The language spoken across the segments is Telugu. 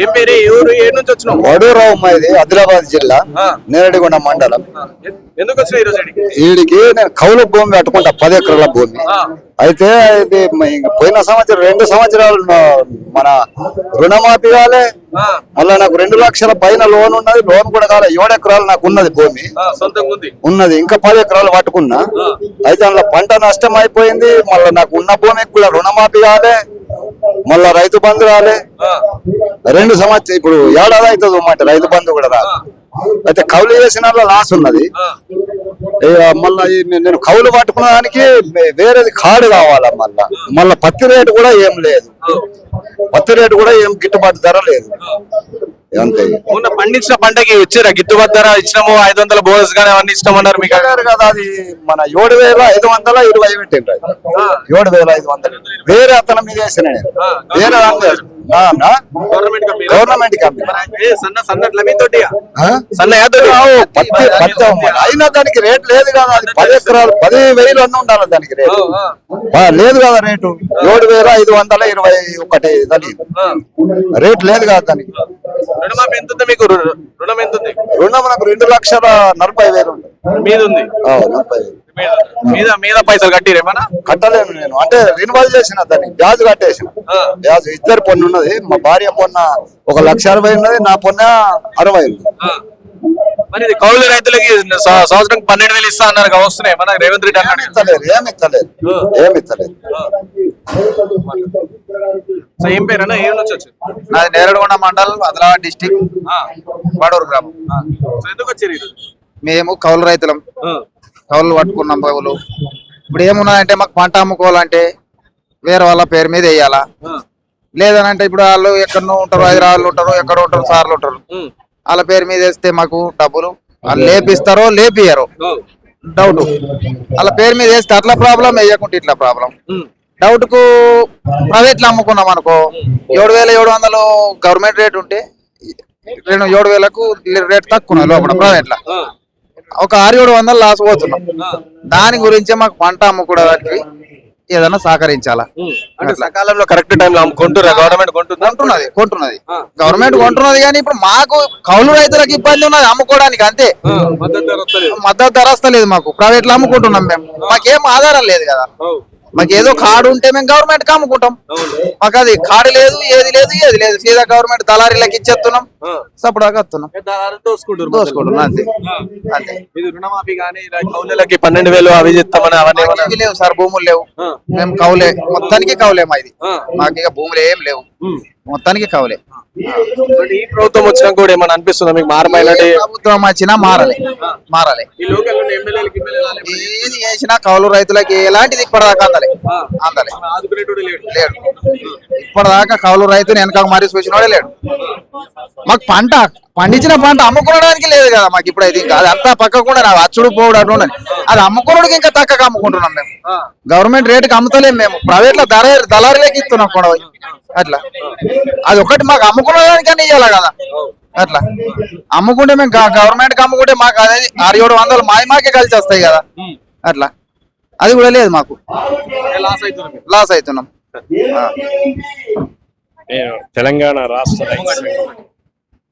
ఏం పేరు ఎవరు ఏ నుంచి వచ్చినావు? వడూరావు ఇది ఆదిలాబాద్ జిల్లా నేరడిగొండ మండలం. ఎందుకు వచ్చినా ఈ రోజు వీడికి నేను కౌలు భూమి కట్టుకుంటా 10 ఎకరాల భూమి. అయితే ఇది పోయిన సంవత్సరం 2 సంవత్సరాలు మన రుణమాఫీ కాలే, మళ్ళీ నాకు 2 లక్షల పైన లోన్ ఉన్నది. లోన్ కూడా కాలే. 7 ఎకరాలు నాకు ఉన్నది భూమి ఉన్నది, ఇంకా 10 ఎకరాలు పట్టుకున్నా. అయితే అందులో పంట నష్టం అయిపోయింది. మళ్ళీ నాకు ఉన్న భూమికి కూడా రుణమాఫీ కాలే, మళ్ళా రైతు బంధు రాలే. 2 సంవత్సరం ఇప్పుడు ఏడాది అవుతుంది అన్నమాట. రైతు బంధు కూడా రాదు. అయితే కౌలు చేసిన లాస్ ఉన్నది. మళ్ళా నేను కౌలు పట్టుకున్న దానికి వేరేది కార్డు కావాలా. మళ్ళా పత్తి రేటు కూడా ఏం లేదు. పత్తి రేటు కూడా ఏం గిట్టుబాటు ధర లేదు. అంతే. మొన్న పండించిన పంటకి ఇచ్చారా గిట్టుబాటు ధర? ఇచ్చినాము 500 బోనస్ గానీ అవన్నీ ఇష్టమన్నారు మీకు కదా. అది మన 7,520 పెట్టిండ్రు. 7,500 వేరే అతని మీద వేసిన నేను. వేరే గవర్నమెంట్ కంపెనీ అయినా దానికి రేట్ లేదు కదా. అది 10 ఎకరాలు 10,000 అన్న ఉండాలి దానికి రేటు. లేదు కదా రేటు. 7,521 దానికి రేట్ లేదు కదా దానికి. రుణం ఎంత ఉంది? రుణం నాకు 2,40,000 ఉంది. మీద ఉంది 40,000 మీద పైసలు కట్టిరేమన్నా? కట్టలేను నేను. అంటే రిన్వాల్ చేసిన దాన్ని బ్యాజ్ కట్టేసిన. బ్యాజ్ ఇద్దరు పొన్ను ఉన్నది. మా భార్య పొన్న 1,60,000 ఉన్నది, నా పొన్న 60 ఉంది. మరి కౌలు రైతులకి సంవత్సరం 12,000 ఇస్తా అన్నారు. వస్తున్నాయి మన రేవంత్ రెడ్డి అన్నాడు. ఏమి ఇస్తలేదు. ఏం పేరన్నా? ఏం నుంచి వచ్చి? నాది నేరడిగొండ మండలం, ఆదిలాబాద్ డిస్టిక్, వడూరు గ్రామం. ఎందుకు వచ్చారు? మేము కౌలు రైతులం. కౌలు పట్టుకున్నాం కౌలు. ఇప్పుడు ఏమున్నదంటే మాకు పంట అమ్ముకోవాలంటే వేరే వాళ్ళ పేరు మీద వేయాలా. లేదనంటే ఇప్పుడు వాళ్ళు ఎక్కడో ఉంటారు, హైదరాబాద్ ఉంటారు, ఎక్కడ ఉంటారు, సార్లు ఉంటారు. వాళ్ళ పేరు మీద వేస్తే మాకు డబ్బులు వాళ్ళు లేపిస్తారో లేపియరో డౌట్. వాళ్ళ పేరు మీద వేస్తే అట్లా ప్రాబ్లం, వేయకుంటే ఇట్లా ప్రాబ్లం. డౌట్ కు ప్రైవేట్ లో అమ్ముకున్నాం అనుకో 7,700 గవర్నమెంట్ రేట్ ఉంటే 7,000కు రేట్ తక్కువ లోపల ప్రైవేట్ లో ఒక 6,700 లాస్ పోతున్నాం. దాని గురించే మాకు పంట అమ్ముకోవడానికి ఏదైనా సహకరించాలా. సకాలంలో కరెక్ట్ టైంలో అమ్ముకుంటున్నా గవర్నమెంట్ కొంటున్నది గవర్నమెంట్ కొంటున్నది. కానీ ఇప్పుడు మాకు కౌలు రైతులకు ఇబ్బంది ఉన్నది అమ్ముకోవడానికి. అంతే, మద్దతు ధర వస్తలేదు మాకు. ప్రైవేట్ లో అమ్ముకుంటున్నాం మేము. మాకేం ఆధారం లేదు కదా. మాకు ఏదో కార్డు ఉంటే మేము గవర్నమెంట్ కి అమ్ముకుంటాం. మాకు అది కార్డు లేదు, ఏది లేదు. సీదా గవర్నమెంట్ దళారీలకు ఇచ్చేస్తున్నాం. సపోర్ట్ వస్తున్నాం, దోసుకుంటున్నాం. అంతే. రుణమాఫీ కానీ కౌలులకి 12,000 అవి చెప్తామని అవన్నీ లేవు సార్. భూములు లేవు. మేము కౌలే, మొత్తానికి కౌలే మాది. మాకు ఇక భూములు ఏం లేవు, మొత్తానికి కౌలే. ఈ ప్రభుత్వం వచ్చినా కూడా ఏమన్నా అనిపిస్తుందా మీకు? ప్రభుత్వం వచ్చినా మారాలి. ఏది చేసినా కౌలు రైతులకి ఎలాంటిది ఇప్పటిదాకా అందలే. లేడు. ఇప్పటిదాకా కౌలు రైతుని వెనక మరీ చూసినోడే లేడు. మాకు పండించిన పంట అమ్ముకోవడానికి లేదు కదా మాకు. ఇప్పుడు అయితే ఇంకా అంతా పక్క కూడా అచ్చుడు పోవడం అటు అది అమ్ముకోవడానికి ఇంకా తక్కువ అమ్ముకుంటున్నాం మేము. గవర్నమెంట్ రేటుకి అమ్ముతలేము మేము. ప్రైవేట్ లో దళారీలకి ఇస్తున్నాం కూడా. అట్లా అది ఒకటి మాకు అమ్ముకోవడానికని ఇవ్వాలి కదా. అట్లా అమ్ముకుంటే మేము గవర్నమెంట్ కి అమ్ముకుంటే మాకు అదే 6,700 మాకే కలిసి వస్తాయి కదా. అట్లా అది కూడా లేదు మాకు. లాస్ అవుతున్నాం.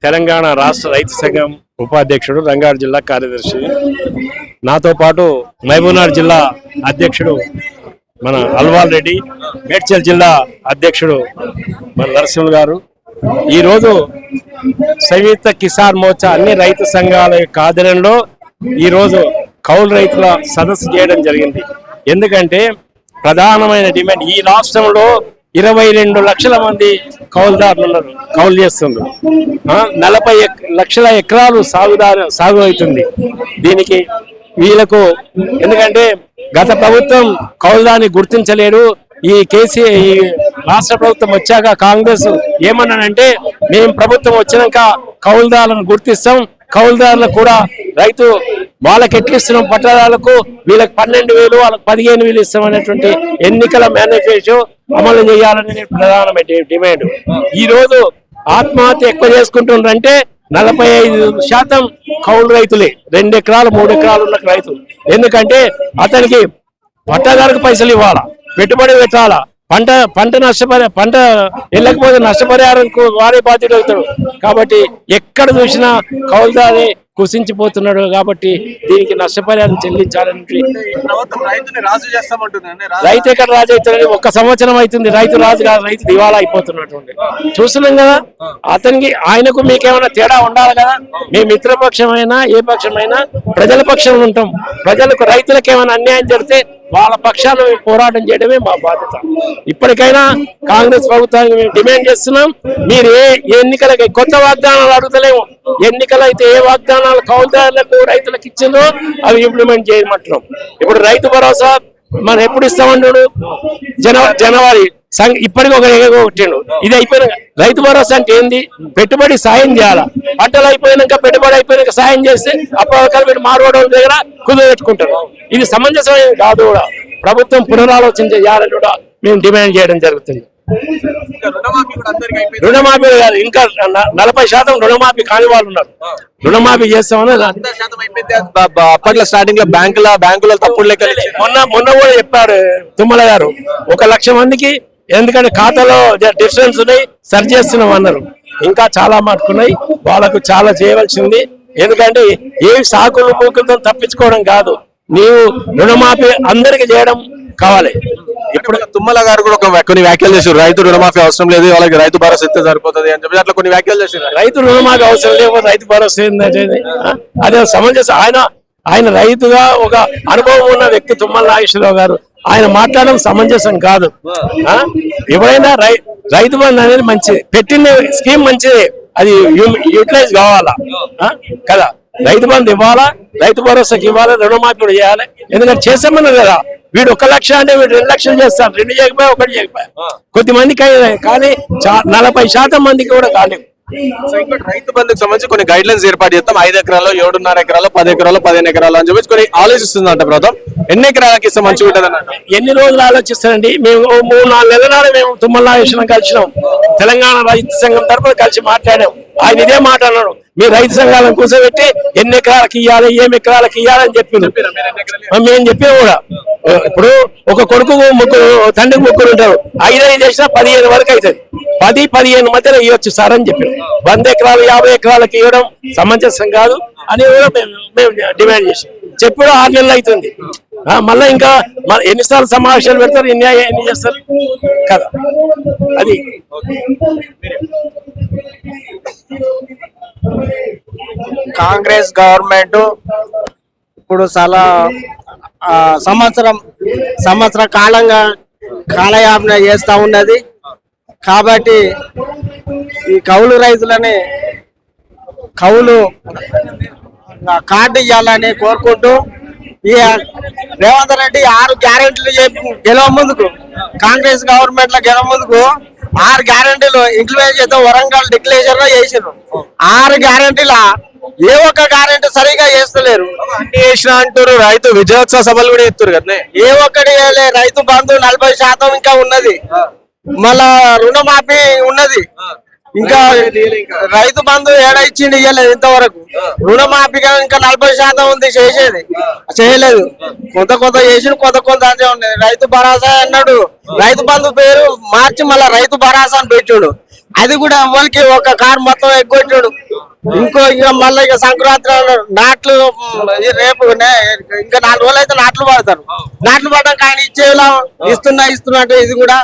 తెలంగాణ రాష్ట్ర రైతు సంఘం ఉపాధ్యక్షుడు, రంగారెడ్డి జిల్లా కార్యదర్శి. నాతో పాటు మహబూబ్నగర్ జిల్లా అధ్యక్షుడు మన అల్వాల్ రెడ్డి, మేడ్చల్ జిల్లా అధ్యక్షుడు మన నరసింహ గారు. ఈరోజు సంయుక్త కిసాన్ మోర్చా అన్ని రైతు సంఘాల యొక్క ఆధ్వర్యంలో ఈరోజు కౌలు రైతుల సదస్సు చేయడం జరిగింది. ఎందుకంటే ప్రధానమైన డిమాండ్ ఈ రాష్ట్రంలో 22 లక్షల మంది కౌలుదారులు ఉన్నారు, కౌలు చేస్తున్నారు. 40 లక్షల ఎకరాలు సాగు అవుతుంది. దీనికి వీళ్ళకు ఎందుకంటే గత ప్రభుత్వం కౌలుదాన్ని గుర్తించలేరు. ఈ రాష్ట్ర ప్రభుత్వం వచ్చాక కాంగ్రెస్ ఏమన్నానంటే మేము ప్రభుత్వం వచ్చినాక కౌలుదారులను గుర్తిస్తాం, కౌలుదారులకు కూడా రైతు వాళ్ళకి ఎట్లు ఇస్తున్నాం, పట్టదారులకు వీళ్ళకి 12,000 వాళ్ళకి 15,000 ఇస్తాం అనేటువంటి ఎన్నికల మేనిఫెస్టో అమలు చేయాలనే ప్రధానమైన డిమాండ్. ఈ రోజు ఆత్మహత్య ఎక్కువ చేసుకుంటున్నారంటే 45% కౌలు రైతులే. 2 ఎకరాలు 3 ఎకరాలు ఉన్న రైతు. ఎందుకంటే అతనికి పట్టదారులకు పైసలు ఇవ్వాలా, పెట్టుబడి పెట్టాలా, పంట వెళ్ళకపోతే నష్టపరిహారం వారే బాధ్యుడు అవుతాడు. కాబట్టి ఎక్కడ చూసినా కౌలుదారి కుసించిపోతున్నాడు. కాబట్టి దీనికి నష్టపరిహారం చెల్లించాలని ప్రభుత్వం రైతుని రాజు చేస్తామంటుంది. రైతు ఎక్కడ రాజు అవుతాడని 1 సంవత్సరం అవుతుంది. రైతు రాజు కాదు, రైతు దివాలా అయిపోతున్నటువంటి చూస్తున్నాం కదా. అతనికి ఆయనకు మీకేమైనా తేడా ఉండాలి కదా. మీ మిత్రపక్షమైనా ఏ పక్షమైనా ప్రజల పక్షం ఉంటాం. ప్రజలకు రైతులకు ఏమైనా అన్యాయం జరిగితే వాళ్ళ పక్షాన మేము పోరాటం చేయడమే మా బాధ్యత. ఇప్పటికైనా కాంగ్రెస్ ప్రభుత్వానికి మేము డిమాండ్ చేస్తున్నాం. మీరు ఏ ఎన్నికలకి కొత్త వాగ్దానాలు అడుగుతలేము. ఎన్నికలు అయితే ఏ వాగ్దానాలు కౌలుదారులకు రైతులకు ఇచ్చిందో అవి ఇంప్లిమెంట్ చేయమంటున్నాం. ఇప్పుడు రైతు భరోసా మనం ఎప్పుడు ఇస్తామన్నాడు? జనవరి ఇప్పటికి ఒక కొట్టిండు. ఇది అయిపోయిన రైతు భరోసా అంటే ఏంది? పెట్టుబడి సాయం చేయాలా. పంటలు అయిపోయినాక పెట్టుబడి అయిపోయినాక సాయం చేస్తే అప్పటికల్ మీరు మార్వడం దగ్గర కుదుపెట్టుకుంటారు. ఇది సమంజసమైన కాదు. కూడా ప్రభుత్వం పునరాలోచన చేయాలని కూడా మేము డిమాండ్ చేయడం జరుగుతుంది. రుణమాఫీ కాదు, ఇంకా 40% రుణమాఫీ కాని వాళ్ళు ఉన్నారు. రుణమాఫీ చేస్తామని అప్పట్లో స్టార్టింగ్ లో బ్యాంకులో తప్పుడు లెక్కలు మొన్న కూడా చెప్పారు తుమ్మల గారు. 1 లక్ష మందికి ఎందుకంటే ఖాతాలో డిఫరెన్స్ ఉన్నాయి సరి చేస్తున్నాం అన్నారు. ఇంకా చాలా మటుకున్నాయి. వాళ్ళకు చాలా చేయవలసింది. ఎందుకంటే ఏ సాకులు మూకులతో తప్పించుకోవడం కాదు. నీవు రుణమాఫీ అందరికి చేయడం కావాలి. ఇప్పుడు తుమ్మల గారు కూడా కొన్ని వ్యాఖ్యలు చేశారు. రైతు రుణమాఫీ అవసరం లేదు, వాళ్ళకి రైతు భరోసా ఇస్తే సరిపోతుంది అని చెప్పి అట్లా కొన్ని వ్యాఖ్యలు చేశారు. రైతు రుణమాఫీ అవసరం లేదు, రైతు భరోసా ఏంటంటే అదే సమంజసం. ఆయన రైతుగా ఒక అనుభవం ఉన్న వ్యక్తి తుమ్మల నాగేశ్వరరావు గారు. ఆయన మాట్లాడడం సమంజసం కాదు. ఎవరైనా రైతు బంధు అనేది మంచిది, పెట్టిన స్కీమ్ మంచిది, అది యూటిలైజ్ కావాలా కదా. రైతు బంధు ఇవ్వాలా, రైతు భరోసాకి ఇవ్వాలా, రుణమాఫీ కూడా చేయాలి. ఎందుకంటే చేసామన్నారు కదా. వీడు 1 లక్ష అంటే వీడు 2 లక్షలు చేస్తారు. 2 చేయకపోయా 1 చేయకపోయా కొద్దిమందికి అయినాయి, కానీ 40% మందికి కూడా కాలేవు. రైతు బంధుకు సంబంధించి కొన్ని గైడ్ లైన్స్ ఏర్పాటు చేస్తాం. 5 ఎకరాలు, 7.5 ఎకరాలు, 10 ఎకరాలు, 15 ఎకరాలు అని చెప్పి కొన్ని ఆలోచిస్తుందంట ప్రభుత్వం. ఎన్ని ఎకరాలకి ఇస్తే మంచిగా ఉంటుంది అన్నట్టు? ఎన్ని రోజులు ఆలోచిస్తారండి? మేము 3-4 నెలల నాడు మేము తుమ్మల నాగేశ్వరం కలిసినాం. తెలంగాణ రైతు సంఘం తరఫున కలిసి మాట్లాడాం. ఆయన ఇదే మాట అన్నాడు, మీ రైతు సంఘాలను కూర్చోబెట్టి ఎన్ని ఎకరాలకు ఇవ్వాలి, ఏమి ఎకరాలకు ఇవ్వాలని చెప్పిండు. మేము చెప్పినా కూడా ఇప్పుడు ఒక కొడుకు ముగ్గురు, తండ్రికి ముగ్గురు ఉంటారు. 5 చేసినా 15 వరకు అవుతుంది. 10-15 మధ్యలో ఇవ్వచ్చు సార్ అని చెప్పి 100 ఎకరాలు 50 ఎకరాలకు ఇవ్వడం సమంజసం కాదు అని కూడా మేము డిమాండ్ చేసాం. చెప్పుడు 6 నెలలు అవుతుంది. మళ్ళీ ఇంకా ఎన్నిసార్లు సమావేశాలు పెడతారు, ఎన్ని చేస్తారు కదా. అది కాంగ్రెస్ గవర్నమెంట్ ఇప్పుడు చాలా సంవత్సర కాలంగా కాలయాపన చేస్తూ ఉన్నది. కాబట్టి ఈ కౌలు రైతులని కౌలు కార్డు ఇవ్వాలని కోరుకుంటూ ఈ రేవంత్ రెడ్డి 6 గ్యారెంటీలు గెలవ ముందుకు, కాంగ్రెస్ గవర్నమెంట్ లో గెలవ ముందుకు 6 గ్యారెంటీలు ఇంప్లిమెంట్ చేస్తే వరంగల్ డిక్లేషన్ లో చేసారు. 6 గ్యారెంటీల ఏ ఒక్క గ్యారెంటీ సరిగా చేస్తలేరు. అన్ని చేసిన అంటారు. రైతు విజయోత్సవ సభలు కూడా ఇస్తారు కదా. ఏ ఒక్కటి రైతు బంధు 40% ఇంకా ఉన్నది. మళ్ళా రుణమాఫీ ఉన్నది. ఇంకా రైతు బంధు ఏడా ఇచ్చిండి ఇవ్వలేదు ఇంతవరకు. రుణమాఫీగా ఇంకా 40% ఉంది చేసేది, చేయలేదు. కొంత చేసి కొంత అంతే ఉండేది. రైతు భరోసా అన్నాడు, రైతు బంధు పేరు మార్చి మళ్ళా రైతు భరోసా అని పెట్టాడు. అది కూడా అవ్వలకి ఒక కారు మొత్తం ఎగ్గొట్టాడు. ఇక మళ్ళీ ఇక సంక్రాంతి నాట్లు రేపు ఇంకా 4 రోజులు అయితే నాట్లు పడతారు. నాట్లు పడడానికి ఆయన ఇచ్చేలా ఇస్తున్నట్టు ఇది కూడా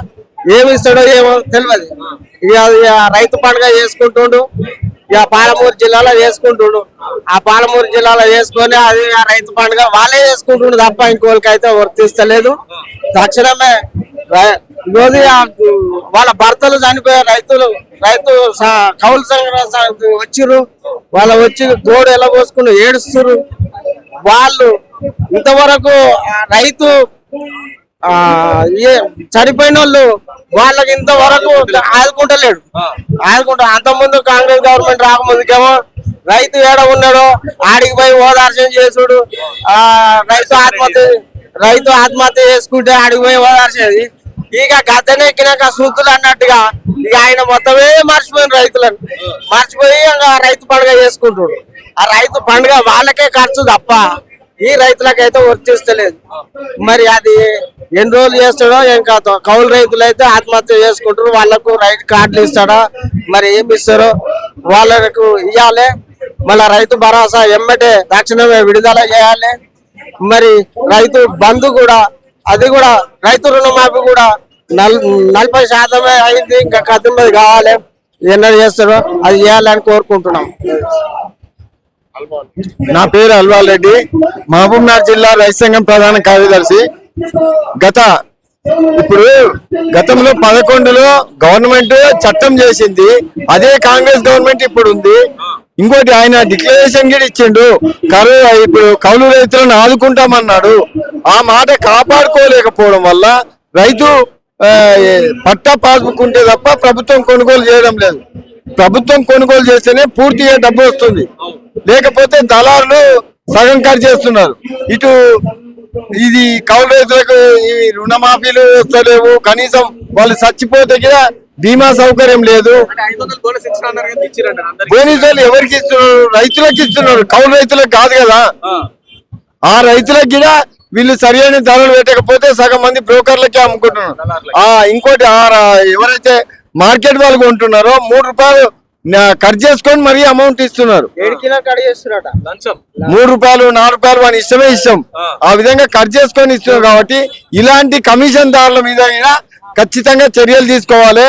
ఏమి ఇస్తాడో ఏమో తెలియదు. ఇక రైతు పండుగ చేసుకుంటుండు. ఇక పాలమూరు జిల్లాలో చేసుకుంటుండు. ఆ పాలమూరు జిల్లాలో చేసుకొని అది ఆ రైతు పండుగ వాళ్ళే చేసుకుంటుండు తప్ప ఇంకోళ్ళకైతే వర్తిస్తలేదు. తక్షణమే వాళ్ళ భర్తలు చనిపోయే రైతు కౌలు సంఘం వచ్చిర్రు. వాళ్ళు వచ్చి గోడు ఎలా పోసుకుని ఏడుస్తున్నారు. వాళ్ళు ఇంతవరకు రైతు చనిపోయిన వాళ్ళు వాళ్ళకి ఇంతవరకు ఆదుకుంటలేడు. అంతకుముందు కాంగ్రెస్ గవర్నమెంట్ రాకముందుకేమో రైతు ఏడ ఉన్నాడో ఆడికి పోయి ఓదార్చన చేసుడు. రైతు ఆత్మహత్య చేసుకుంటే ఆడికి పోయి ఓదార్చేది. ఇక గద్దెనెక్కినాక సూతులు అన్నట్టుగా ఇక ఆయన మొత్తమే మర్చిపోయిన రైతులను మర్చిపోయి రైతు పండుగ చేసుకుంటాడు. ఆ రైతు పండుగ వాళ్ళకే ఖర్చు తప్ప ఈ రైతులకైతే వర్తిస్తలేదు. మరి అది ఎన్ని రోజులు చేస్తాడో ఏం కాదు. కౌలు రైతులు అయితే ఆత్మహత్య చేసుకుంటారు. వాళ్ళకు రైతు కార్డులు ఇస్తాడా, మరి ఏమి ఇస్తారో వాళ్ళకు ఇవ్వాలి. మళ్ళా రైతు భరోసా ఎమ్మటే తక్షణమే విడుదల చేయాలి. మరి రైతు బంధు కూడా, అది కూడా రైతు రుణమాఫీ కూడా 40% అయింది. ఇంకా 19 కావాలి. ఎన్నో చేస్తారో అది చేయాలని కోరుకుంటున్నాం. నా పేరు అల్వాల్ రెడ్డి, మహబూబ్నగర్ జిల్లా రైతు సంఘం ప్రధాన కార్యదర్శి. ఇప్పుడు గతంలో 11లో గవర్నమెంట్ చట్టం చేసింది, అదే కాంగ్రెస్ గవర్నమెంట్ ఇప్పుడు ఉంది. ఇంకోటి ఆయన డిక్లరేషన్ కూడా ఇచ్చిండు, ఇప్పుడు కౌలు రైతులను ఆదుకుంటామన్నాడు. ఆ మాట కాపాడుకోలేకపోవడం వల్ల రైతు పట్టా పాస్బుక్ ఉంటే తప్ప ప్రభుత్వం కొనుగోలు చేయడం లేదు. ప్రభుత్వం కొనుగోలు చేస్తేనే పూర్తిగా డబ్బు వస్తుంది, లేకపోతే దళారులు సగం ఖర్చు చేస్తున్నారు. ఇటు ఇది కౌలు రైతులకు ఈ రుణమాఫీలు వస్తలేవు, కనీసం వాళ్ళు చచ్చిపోతే కూడా బీమా సౌకర్యం లేదు. బోనీసులు ఎవరికి ఇస్తున్నారు? రైతులకు ఇస్తున్నారు, కౌలు రైతులకు కాదు కదా. ఆ రైతులకు కూడా వీళ్ళు సరైన ధరలు పెట్టకపోతే సగం మంది బ్రోకర్లకే అమ్ముకుంటున్నారు. ఇంకోటి ఎవరైతే మార్కెట్ వాళ్ళు కొంటున్నారో 3 రూపాయలు ఖర్చు చేసుకొని మరీ అమౌంట్ ఇస్తున్నారు. 3 రూపాయలు 4 రూపాయలు వాని ఇష్టమే ఇష్టం. ఆ విధంగా ఖర్చు చేసుకొని ఇస్తున్నారు. కాబట్టి ఇలాంటి కమిషన్ దారుల మీద ఖచ్చితంగా చర్యలు తీసుకోవాలి.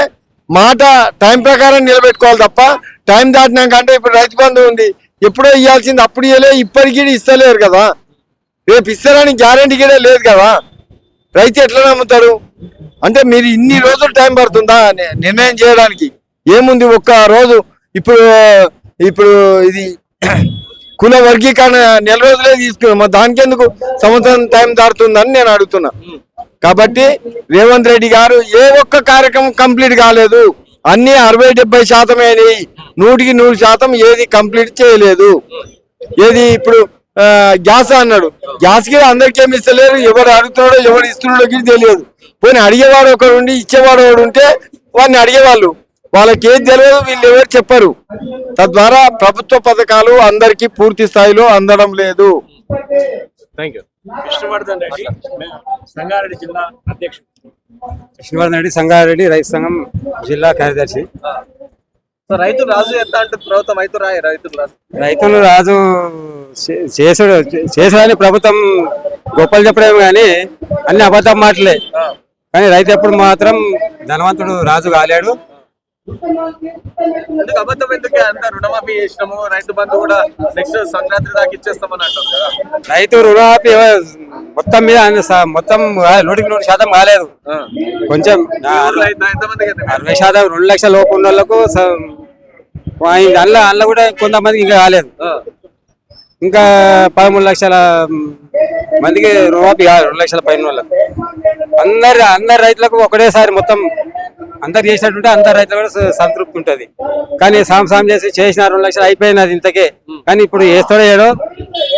మాట టైం ప్రకారం నిలబెట్టుకోవాలి తప్ప టైం దాటినాక అంటే ఇప్పుడు రైతు బంధు ఉంది, ఎప్పుడో ఇవ్వాల్సింది అప్పుడు ఇవ్వలే, ఇప్పటికీ ఇస్తలేరు కదా. రేపు ఇస్తారని గ్యారంటీ కూడా లేదు కదా. రైతు ఎట్లా నమ్ముతాడు? అంటే మీరు ఇన్ని రోజులు టైం పడుతుందా నిర్ణయం చేయడానికి? ఏముంది ఒక్క రోజు. ఇప్పుడు ఇది కుల వర్గీకరణ 4 రోజులే తీసుకున్నాం, మరి దానికి ఎందుకు సంవత్సరం టైం దాటుతుందని నేను అడుగుతున్నా. కాబట్టి రేవంత్ రెడ్డి గారు ఏ ఒక్క కార్యక్రమం కంప్లీట్ కాలేదు. అన్ని 60-70% అయినాయి, 100% ఏది కంప్లీట్ చేయలేదు. ఏది ఇప్పుడు గ్యాస్ అన్నాడు, గ్యాస్ కి అందరికి ఏమి ఇస్తలేరు. ఎవరు అడుగుతున్నాడో ఎవరు ఇస్తున్నాడో తెలియదు. పోనీ అడిగేవాడు ఒకడు ఉండి ఇచ్చేవాడు ఒకడు ఉంటే వాడిని అడిగేవాళ్ళు. వాళ్ళకి ఏది తెలియదు, వీళ్ళు ఎవరు చెప్పరు. తద్వారా ప్రభుత్వ పథకాలు అందరికి పూర్తి స్థాయిలో అందడం లేదు. విష్ణువర్ధన్ రెడ్డి, సంగారెడ్డి జిల్లా అధ్యక్షుడు. విష్ణువర్ధన్ రెడ్డి, సంగారెడ్డి రైతు సంఘం జిల్లా కార్యదర్శి. రైతు రాజు ఎంత అంటే ప్రభుత్వం రైతులు రాజు చేసుడని ప్రభుత్వం గొప్పలు చెప్పడం కానీ అన్ని అబద్ధం మాటలే. కానీ రైతు ఎప్పుడు మాత్రం ధనవంతుడు రాజు కాలేడు. అబద్ధం ఎందుకే అంత రుణమాఫీ చేసినాము, రైతు బంధు కూడా నెక్స్ట్ సంక్రాంతి దాకా ఇచ్చేస్తామని అంటారు. రైతు రుణమాఫీ మొత్తం మీద మొత్తం 100% కాలేదు. కొంచెం 60%, 2 లక్షల లోపు ఉన్న వాళ్ళకు అందులో కూడా కొంతమందికి ఇంకా కాలేదు. ఇంకా 13 లక్షల మందికి రుణమాఫీ కాదు. 2 లక్షల పైన వాళ్ళకు అందరి రైతులకు ఒకటేసారి మొత్తం అందరు చేసినట్టుంటే అందరు రైతులు కూడా సంతృప్తి ఉంటది. కానీ సాం చేసిన 2 లక్షలు అయిపోయినది ఇంతకే. కానీ ఇప్పుడు వేస్తాడో ఏడో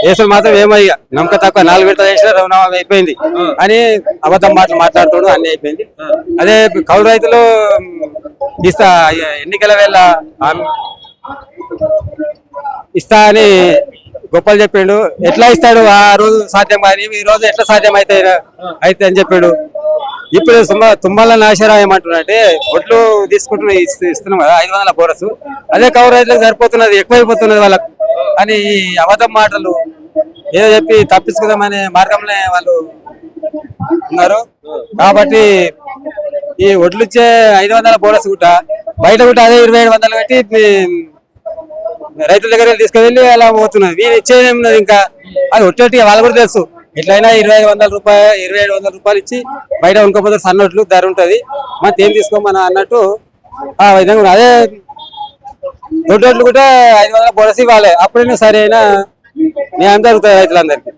వేస్తాడు మాత్రం ఏమయ్యా నమ్మక తక్కువ 4 విడతలు చేసిన రుణమాఫీ అయిపోయింది అని అబద్ధం మాట్లాడుతాడు, అన్ని అయిపోయింది. అదే కౌలు రైతులు ఇస్తా ఎన్నికల వేళ ఇస్తా అని గొప్పలు చెప్పిండు. ఎట్లా ఇస్తాడు? ఆ రోజు సాధ్యం కానీ ఈ రోజు ఎట్లా సాధ్యం అయితే అని చెప్పాడు. ఇప్పుడు తుమ్మల నాశరా ఏమంటున్నారంటే ఒడ్లు ఇస్తున్నాం కదా 500 బోరస్, అదే కౌలు రైతులకు సరిపోతున్నది, ఎక్కువైపోతున్నది వాళ్ళకు అని ఈ అబద్ధం మాటలు ఏదో చెప్పి తప్పించుకుందామనే మార్గంలో వాళ్ళు ఉన్నారు. కాబట్టి ఈ ఒడ్లు ఇచ్చే 500 బోనస్ గుట్ట బయట గుట్ట అదే 2700 పెట్టి రైతుల దగ్గర తీసుకువెళ్ళి అలా పోతున్నది. వీళ్ళు ఇచ్చేది ఏమున్నది? ఇంకా అది ఒట్టొట్టిగా వాళ్ళు కూడా తెలుసు. ఎట్లయినా 2700 రూపాయలు ఇచ్చి బయట ఉనుకోపోతే సన్నట్లు ధర ఉంటది, మనం ఏం తీసుకోమని అన్నట్టు ఆ విధంగా. అదే దొడ్డోట్లు కూడా 500 బోనస్ ఇవ్వాలి, అప్పుడైనా సరైన న్యాయం జరుగుతుంది రైతులందరికీ.